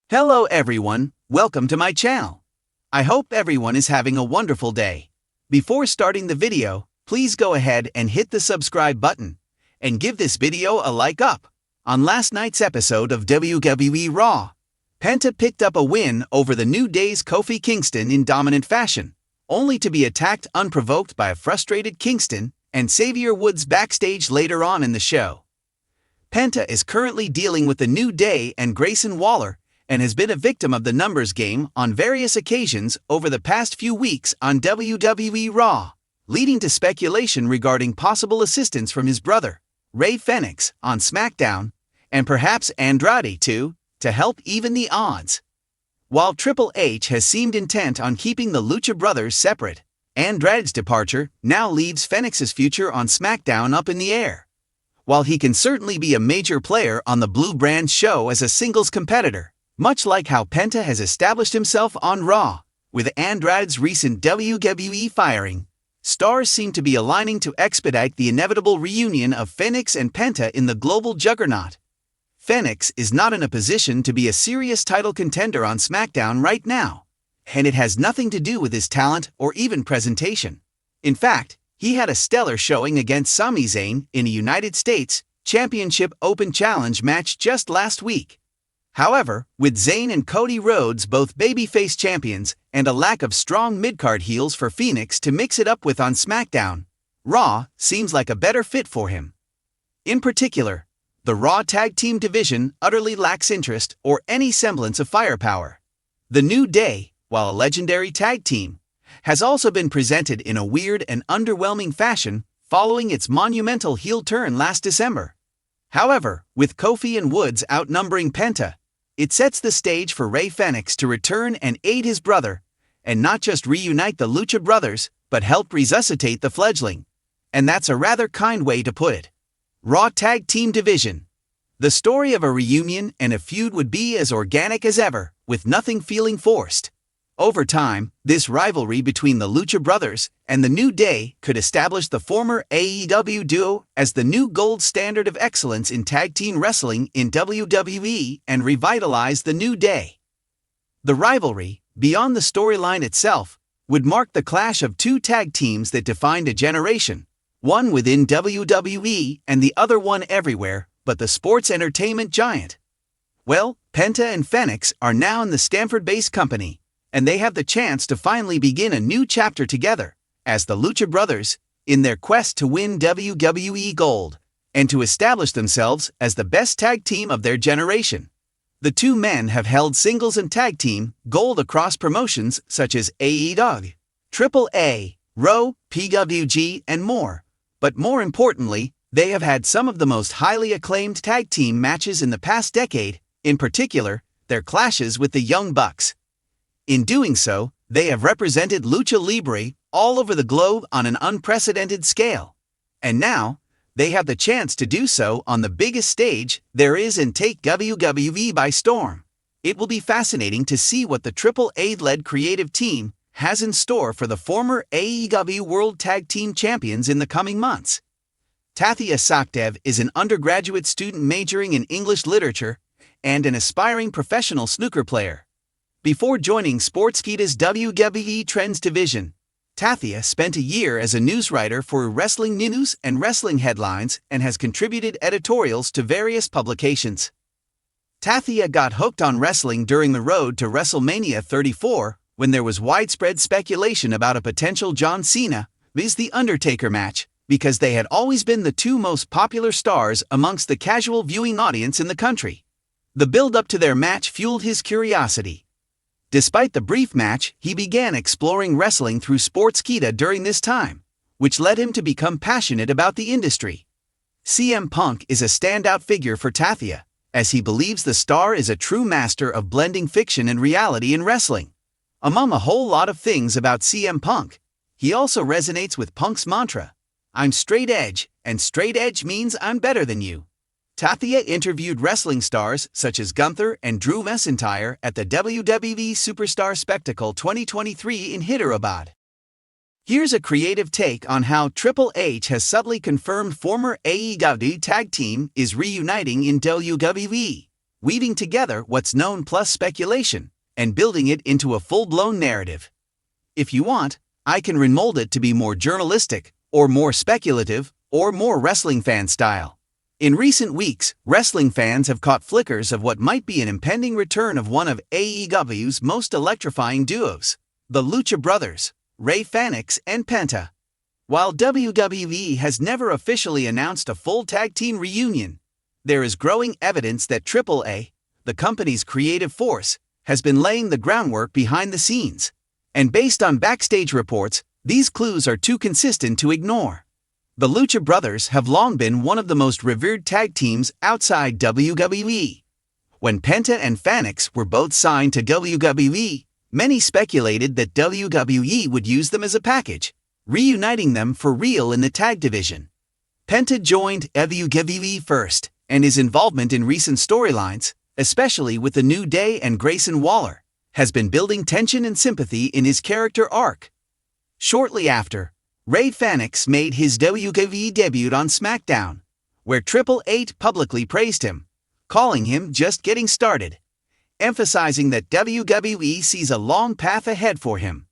Hello everyone, welcome to my channel. I hope everyone is having a wonderful day. Before starting the video, please go ahead and hit the subscribe button and give this video a like up. On last night's episode of WWE Raw, Penta picked up a win over the New Day's Kofi Kingston in dominant fashion, only to be attacked unprovoked by a frustrated Kingston and Xavier Woods backstage later on in the show. Penta is currently dealing with the New Day and Grayson Waller and has been a victim of the numbers game on various occasions over the past few weeks on WWE Raw, leading to speculation regarding possible assistance from his brother, Rey Fenix, on SmackDown, and perhaps Andrade too, to help even the odds. While Triple H has seemed intent on keeping the Lucha Brothers separate, Andrade's departure now leaves Fenix's future on SmackDown up in the air. While he can certainly be a major player on the Blue Brand show as a singles competitor, much like how Penta has established himself on Raw, with Andrade's recent WWE firing, stars seem to be aligning to expedite the inevitable reunion of Fenix and Penta in the global juggernaut. Fenix is not in a position to be a serious title contender on SmackDown right now, and it has nothing to do with his talent or even presentation. In fact, he had a stellar showing against Sami Zayn in a United States Championship Open Challenge match just last week. However, with Zayn and Cody Rhodes both babyface champions and a lack of strong midcard heels for Fenix to mix it up with on SmackDown, Raw seems like a better fit for him. In particular, the Raw Tag Team division utterly lacks interest or any semblance of firepower. The New Day, while a legendary tag team, has also been presented in a weird and underwhelming fashion following its monumental heel turn last December. However, with Kofi and Woods outnumbering Penta, it sets the stage for Rey Fenix to return and aid his brother, and not just reunite the Lucha Brothers, but help resuscitate the fledgling. And that's a rather kind way to put it. Raw Tag Team Division. The story of a reunion and a feud would be as organic as ever, with nothing feeling forced. Over time, this rivalry between the Lucha Brothers and the New Day could establish the former AEW duo as the new gold standard of excellence in tag team wrestling in WWE and revitalize the New Day. The rivalry, beyond the storyline itself, would mark the clash of two tag teams that defined a generation, one within WWE and the other one everywhere but the sports entertainment giant. Well, Penta and Fenix are now in the Stamford-based company, and they have the chance to finally begin a new chapter together, as the Lucha Brothers, in their quest to win WWE Gold, and to establish themselves as the best tag team of their generation. The two men have held singles and tag team gold across promotions such as AEW, AAA, Raw, PWG, and more. But more importantly, they have had some of the most highly acclaimed tag team matches in the past decade, in particular, their clashes with the Young Bucks. In doing so, they have represented Lucha Libre all over the globe on an unprecedented scale. And now, they have the chance to do so on the biggest stage there is and take WWE by storm. It will be fascinating to see what the Triple A-led creative team has in store for the former AEW World Tag Team Champions in the coming months. Tathia Sakdev is an undergraduate student majoring in English literature and an aspiring professional snooker player. Before joining Sportskeeda's WWE Trends division, Tathia spent a year as a news writer for wrestling news and wrestling headlines and has contributed editorials to various publications. Tathia got hooked on wrestling during the road to WrestleMania 34 when there was widespread speculation about a potential John Cena vs. The Undertaker match, because they had always been the two most popular stars amongst the casual viewing audience in the country. The build-up to their match fueled his curiosity. Despite the brief match, he began exploring wrestling through Sportskeeda during this time, which led him to become passionate about the industry. CM Punk is a standout figure for Tathia, as he believes the star is a true master of blending fiction and reality in wrestling. Among a whole lot of things about CM Punk, he also resonates with Punk's mantra, "I'm straight edge, and straight edge means I'm better than you." Tathia interviewed wrestling stars such as Gunther and Drew McIntyre at the WWE Superstar Spectacle 2023 in Hyderabad. Here's a creative take on how Triple H has subtly confirmed former AEW tag team is reuniting in WWE. weaving together what's known plus speculation, and building it into a full-blown narrative. If you want, I can remold it to be more journalistic, or more speculative, or more wrestling fan style. In recent weeks, wrestling fans have caught flickers of what might be an impending return of one of AEW's most electrifying duos, the Lucha Brothers, Rey Fenix and Penta. While WWE has never officially announced a full tag team reunion, there is growing evidence that AAA, the company's creative force, has been laying the groundwork behind the scenes. And based on backstage reports, these clues are too consistent to ignore. The Lucha Brothers have long been one of the most revered tag teams outside WWE. When Penta and Fenix were both signed to WWE, many speculated that WWE would use them as a package, reuniting them for real in the tag division. Penta joined WWE first, and his involvement in recent storylines, especially with the New Day and Grayson Waller, has been building tension and sympathy in his character arc. Shortly after, Rey Fenix made his WWE debut on SmackDown, where Triple H publicly praised him, calling him just getting started, emphasizing that WWE sees a long path ahead for him.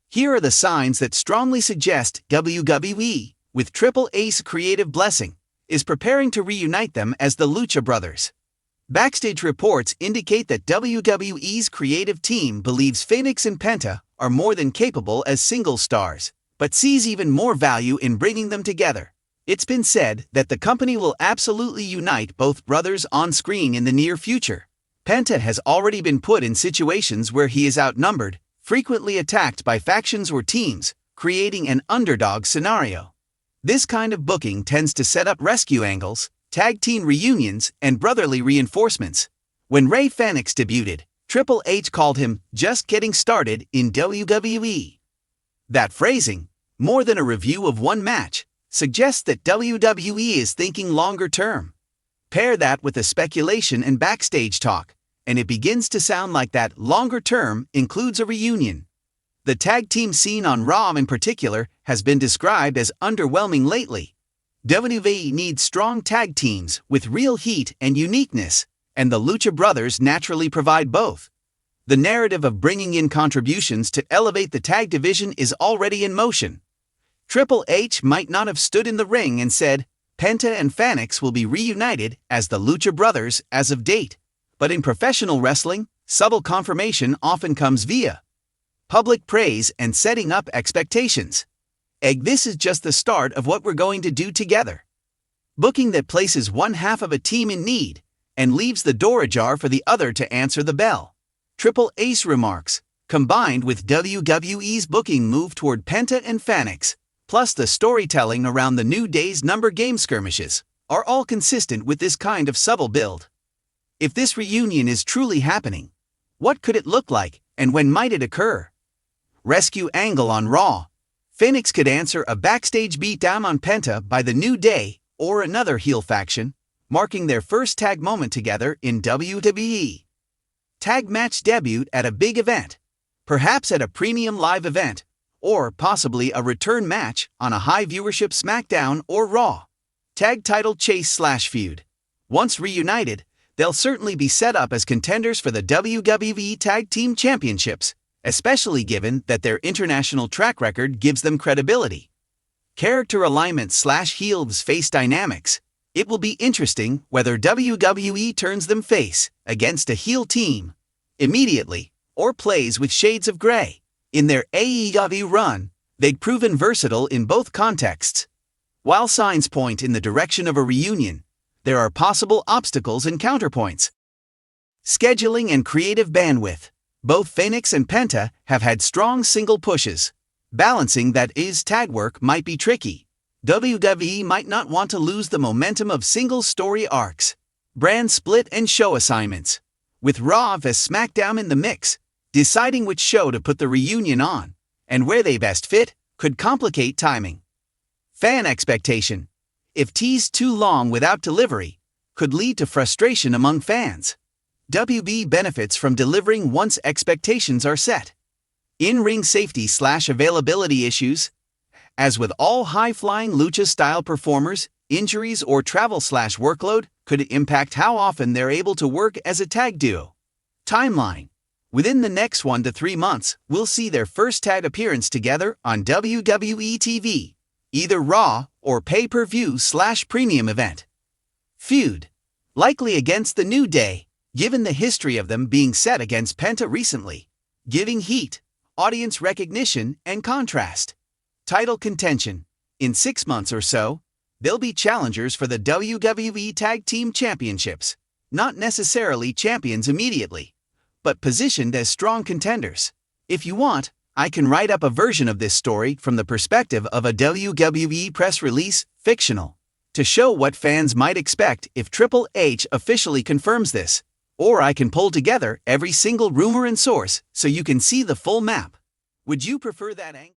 Here are the signs that strongly suggest WWE, with Triple H's creative blessing, is preparing to reunite them as the Lucha Brothers. Backstage reports indicate that WWE's creative team believes Fenix and Penta are more than capable as single stars, but sees even more value in bringing them together. It's been said that the company will absolutely unite both brothers on screen in the near future. Penta has already been put in situations where he is outnumbered, frequently attacked by factions or teams, creating an underdog scenario. This kind of booking tends to set up rescue angles, tag team reunions, and brotherly reinforcements. When Rey Fenix debuted, Triple H called him just getting started in WWE. That phrasing, more than a review of one match, suggests that WWE is thinking longer term. Pair that with the speculation and backstage talk, and it begins to sound like that longer term includes a reunion. The tag team scene on Raw in particular has been described as underwhelming lately. WWE needs strong tag teams with real heat and uniqueness, and the Lucha Brothers naturally provide both. The narrative of bringing in contributions to elevate the tag division is already in motion. Triple H might not have stood in the ring and said, Penta and Fenix will be reunited as the Lucha Brothers as of date. But in professional wrestling, subtle confirmation often comes via public praise and setting up expectations. This is just the start of what we're going to do together. Booking that places one half of a team in need and leaves the door ajar for the other to answer the bell. Triple H remarks, combined with WWE's booking move toward Penta and Fenix, plus the storytelling around the New Day's number game skirmishes, are all consistent with this kind of subtle build. If this reunion is truly happening, what could it look like, and when might it occur? Rescue angle on Raw. Fenix could answer a backstage beatdown on Penta by the New Day or another heel faction, marking their first tag moment together in WWE. Tag match debut at a big event, perhaps at a premium live event, or possibly a return match on a high viewership SmackDown or Raw. Tag title chase/feud. Once reunited, they'll certainly be set up as contenders for the WWE Tag Team Championships, especially given that their international track record gives them credibility. Character alignment/heels face dynamics. It will be interesting whether WWE turns them face against a heel team immediately or plays with shades of gray. In their AEW run, they've proven versatile in both contexts. While signs point in the direction of a reunion, there are possible obstacles and counterpoints. Scheduling and creative bandwidth. Both Fenix and Penta have had strong single pushes. Balancing that is tag work might be tricky. WWE might not want to lose the momentum of single story arcs, brand split and show assignments. With Raw vs SmackDown in the mix, deciding which show to put the reunion on, and where they best fit, could complicate timing. Fan expectation. If teased too long without delivery, could lead to frustration among fans. WB benefits from delivering once expectations are set. In-ring safety/availability issues. As with all high-flying lucha-style performers, Injuries or travel/workload could impact how often they're able to work as a tag duo. Timeline. Within the next 1 to 3 months, we'll see their first tag appearance together on WWE TV, either Raw or pay-per-view/premium event. Feud. Likely against the New Day, given the history of them being set against Penta recently, giving heat, audience recognition, and contrast. Title contention. In 6 months or so, they'll be challengers for the WWE Tag Team Championships, not necessarily champions immediately, but positioned as strong contenders. If you want, I can write up a version of this story from the perspective of a WWE press release, fictional, to show what fans might expect if Triple H officially confirms this. Or I can pull together every single rumor and source so you can see the full map. Would you prefer that angle?